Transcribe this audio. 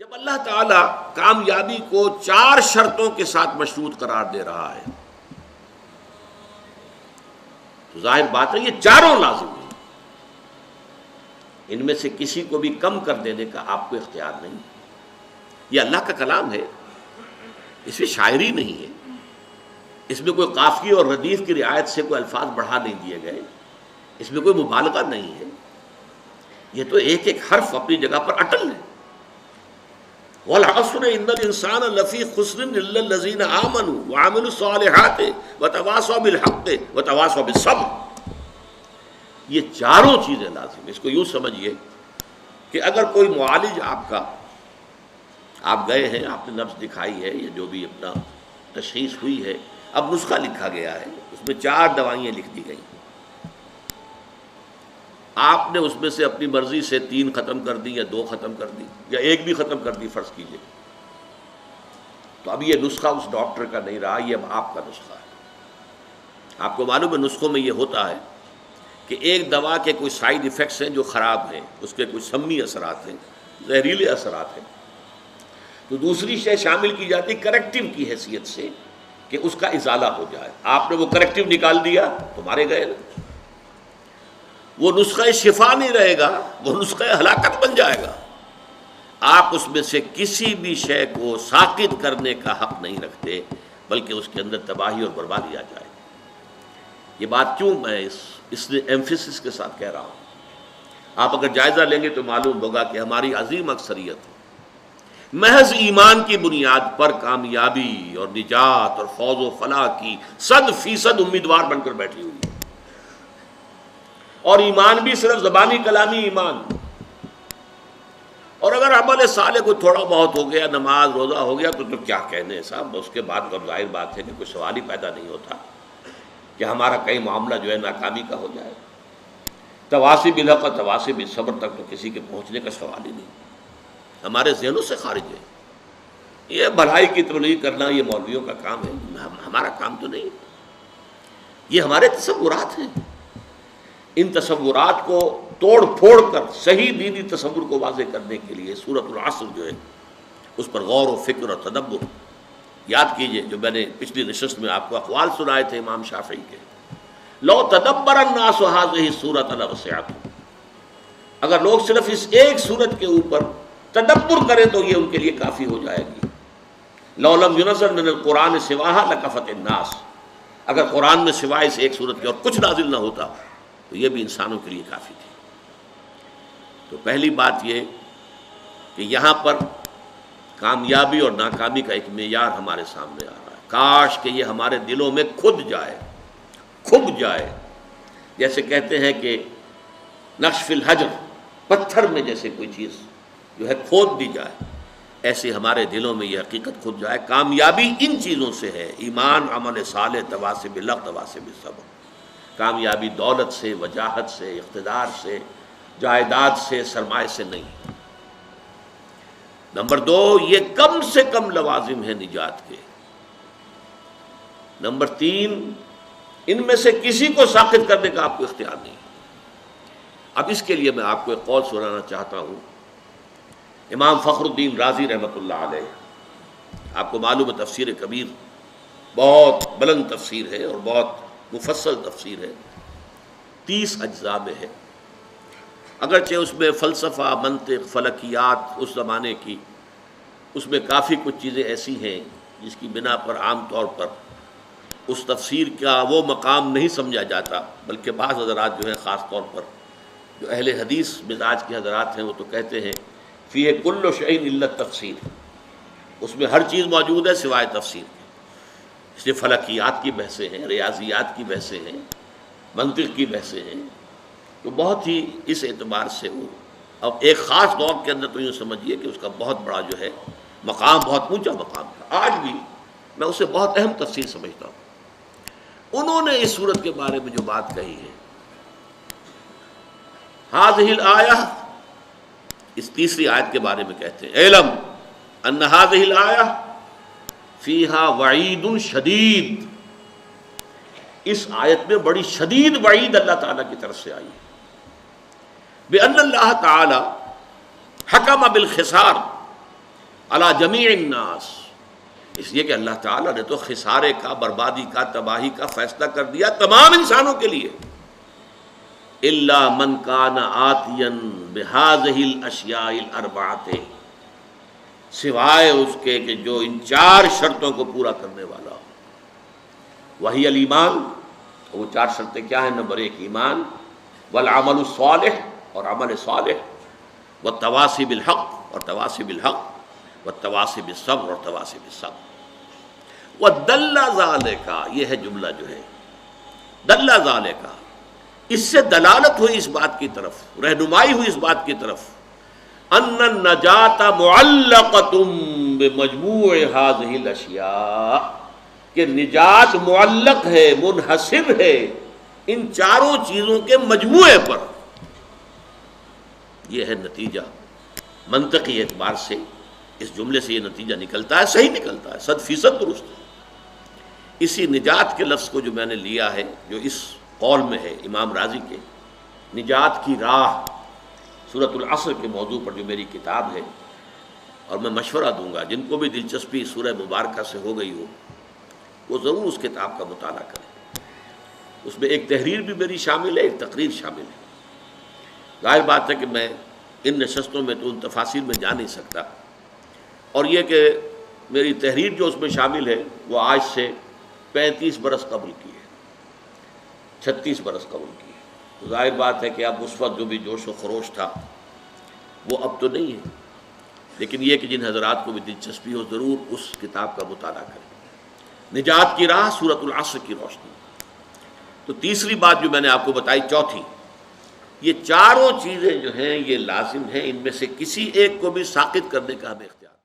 جب اللہ تعالیٰ کامیابی کو 4 شرطوں کے ساتھ مشروط قرار دے رہا ہے تو ظاہر بات ہے یہ چاروں لازم ہیں، ان میں سے کسی کو بھی کم کر دینے کا آپ کو اختیار نہیں۔ یہ اللہ کا کلام ہے، اس میں شاعری نہیں ہے، اس میں کوئی قافیے اور ردیف کی رعایت سے کوئی الفاظ بڑھا نہیں دیے گئے، اس میں کوئی مبالغہ نہیں ہے، یہ تو ایک ایک حرف اپنی جگہ پر اٹل ہے۔ وَالْعَصْرِ إِنَّ الْإِنسَانَ لَفِي خُسْرٍ إِلَّا الَّذِينَ آمَنُوا وَعَمِلُوا الصَّالِحَاتِ وَتَوَاصَوْا بِالْحَقِّ وَتَوَاصَوْا بِالصَّبْرِ، یہ چاروں چیزیں لازم ہیں۔ اس کو یوں سمجھیے کہ اگر کوئی معالج آپ گئے ہیں، آپ نے نبض دکھائی ہے یا جو بھی اپنا تشخیص ہوئی ہے، اب نسخہ لکھا گیا ہے، اس میں 4 دوائیں لکھ دی گئی، آپ نے اس میں سے اپنی مرضی سے 3 ختم کر دی یا 2 ختم کر دی یا 1 بھی ختم کر دی فرض کیجئے، تو اب یہ نسخہ اس ڈاکٹر کا نہیں رہا، یہ اب آپ کا نسخہ ہے۔ آپ کو معلوم ہے نسخوں میں یہ ہوتا ہے کہ ایک دوا کے کوئی سائیڈ ایفیکٹس ہیں جو خراب ہیں، اس کے کچھ سمی اثرات ہیں، زہریلے اثرات ہیں، تو دوسری شے شامل کی جاتی کریکٹیو کی حیثیت سے کہ اس کا ازالہ ہو جائے۔ آپ نے وہ کریکٹیو نکال دیا تو مارے گئے نا، وہ نسخہ شفا نہیں رہے گا، وہ نسخہ ہلاکت بن جائے گا۔ آپ اس میں سے کسی بھی شے کو ساقط کرنے کا حق نہیں رکھتے، بلکہ اس کے اندر تباہی اور بربادی آ جائے گی۔ یہ بات کیوں میں اس ایمفیسس کے ساتھ کہہ رہا ہوں؟ آپ اگر جائزہ لیں گے تو معلوم ہوگا کہ ہماری عظیم اکثریت محض ایمان کی بنیاد پر کامیابی اور نجات اور فوز و فلاح کی 100% امیدوار بن کر بیٹھی ہوئی ہے، اور ایمان بھی صرف زبانی کلامی ایمان، اور اگر عمل صالح کو تھوڑا بہت ہو گیا، نماز روزہ ہو گیا تو کیا کہنے صاحب، اس کے بعد اب ظاہر بات ہے کہ کوئی سوال ہی پیدا نہیں ہوتا کہ ہمارا کئی معاملہ جو ہے ناکامی کا ہو جائے۔ تواصی بالحق اور تواصی بالصبر تک تو کسی کے پہنچنے کا سوال ہی نہیں، ہمارے ذہنوں سے خارج ہے۔ یہ بھلائی کی تبلیغ کرنا یہ مولویوں کا کام ہے، ہمارا کام تو نہیں، یہ ہمارے تصورات ہیں۔ ان تصورات کو توڑ پھوڑ کر صحیح دینی تصور کو واضح کرنے کے لیے سورۃ العصر جو ہے اس پر غور و فکر اور تدبر، یاد کیجئے جو میں نے پچھلی نشست میں آپ کو اقوال سنائے تھے امام شافعی کے، لو تدبر الناس هذه السورۃ لوسعت، اگر لوگ صرف اس ایک سورت کے اوپر تدبر کریں تو یہ ان کے لیے کافی ہو جائے گی۔ لو لم ينزل من القرآن سواها لکفت الناس، اگر قرآن میں سوائے اس ایک سورت کے اور کچھ نازل نہ ہوتا تو یہ بھی انسانوں کے لیے کافی تھی۔ تو پہلی بات یہ کہ یہاں پر کامیابی اور ناکامی کا ایک معیار ہمارے سامنے آ رہا ہے، کاش کہ یہ ہمارے دلوں میں کھب جائے، جیسے کہتے ہیں کہ نقش فی الحجر، پتھر میں جیسے کوئی چیز جو ہے کھود دی جائے، ایسے ہمارے دلوں میں یہ حقیقت کھد جائے۔ کامیابی ان چیزوں سے ہے، ایمان، عمل صالح، تواصی بالحق، تواصی بالصبر۔ کامیابی دولت سے، وجاہت سے، اقتدار سے، جائیداد سے، سرمایہ سے نہیں۔ نمبر 2، یہ کم سے کم لوازم ہے نجات کے۔ نمبر 3، ان میں سے کسی کو ساقط کرنے کا آپ کو اختیار نہیں۔ اب اس کے لیے میں آپ کو ایک قول سنانا چاہتا ہوں، امام فخر الدین رازی رحمۃ اللہ علیہ، آپ کو معلوم ہے تفسیر کبیر بہت بلند تفسیر ہے اور بہت مفصل تفسیر ہے، 30 اجزاء میں ہے، اگرچہ اس میں فلسفہ، منطق، فلکیات اس زمانے کی، اس میں کافی کچھ چیزیں ایسی ہیں جس کی بنا پر عام طور پر اس تفسیر کا وہ مقام نہیں سمجھا جاتا، بلکہ بعض حضرات جو ہیں، خاص طور پر جو اہل حدیث مزاج کے حضرات ہیں، وہ تو کہتے ہیں فیہ کل شیء الا التفسیر، اس میں ہر چیز موجود ہے سوائے تفسیر کے۔ اس لیے فلکیات کی بحثیں ہیں، ریاضیات کی بحثیں ہیں، منطق کی بحثیں ہیں، تو بہت ہی اس اعتبار سے وہ اب ایک خاص دور کے اندر تو یوں سمجھیے کہ اس کا بہت بڑا جو ہے مقام، بہت اونچا مقام تھا۔ آج بھی میں اسے بہت اہم تفسیر سمجھتا ہوں۔ انہوں نے اس صورت کے بارے میں جو بات کہی ہے، هذه الآیہ، اس تیسری آیت کے بارے میں کہتے ہیں، علم ان هذه الآیہ فیہا وعید شدید، اس آیت میں بڑی شدید وعید اللہ تعالیٰ کی طرف سے آئی ہے، بأن اللہ تعالی حکم بالخسار علی جمیع الناس، اس لیے کہ اللہ تعالیٰ نے تو خسارے کا، بربادی کا، تباہی کا فیصلہ کر دیا تمام انسانوں کے لیے. الا من کان آتیا بہذہ الاشیاء الاربعۃ، سوائے اس کے کہ جو ان 4 شرطوں کو پورا کرنے والا ہو. وہی الایمان، وہ 4 شرطیں کیا ہیں؟ نمبر 1 ایمان، والعمل الصالح، اور عمل صالح، والتواصی بالحق، اور تواصی بالحق، والتواصی بالصبر، اور تواصی بالصبر. وَدَلَّ ذَلِكَ، یہ ہے جملہ جو ہے دَلَّ ذَلِكَ، اس سے دلالت ہوئی اس بات کی طرف، رہنمائی ہوئی اس بات کی طرف، ان النجاۃ معلقۃ بمجموع هذه الاشیاء، کہ نجات معلق ہے، منحصر ہے ان 4 چیزوں کے مجموعے پر. یہ ہے نتیجہ. منطقی اعتبار سے اس جملے سے یہ نتیجہ نکلتا ہے، صحیح نکلتا ہے، 100% درست ہے. اسی نجات کے لفظ کو جو میں نے لیا ہے، جو اس قول میں ہے امام راضی کے، نجات کی راہ، سورۃ العصر کے موضوع پر جو میری کتاب ہے، اور میں مشورہ دوں گا جن کو بھی دلچسپی سورہ مبارکہ سے ہو گئی ہو وہ ضرور اس کتاب کا مطالعہ کریں. اس میں ایک تحریر بھی میری شامل ہے، ایک تقریر شامل ہے. ظاہر بات ہے کہ میں ان نشستوں میں تو ان تفاصیل میں جا نہیں سکتا، اور یہ کہ میری تحریر جو اس میں شامل ہے وہ آج سے 35 برس قبل کی ہے، 36 برس قبل کی ہے. تو ظاہر بات ہے کہ اب اس وقت جو بھی جوش و خروش تھا وہ اب تو نہیں ہے، لیکن یہ کہ جن حضرات کو بھی دلچسپی ہو ضرور اس کتاب کا مطالعہ کریں. نجات کی راہ، سورۃ العصر کی روشنی. تو تیسری بات جو میں نے آپ کو بتائی، چوتھی، یہ 4 چیزیں جو ہیں یہ لازم ہیں، ان میں سے کسی ایک کو بھی ساقط کرنے کا ہمیں اختیار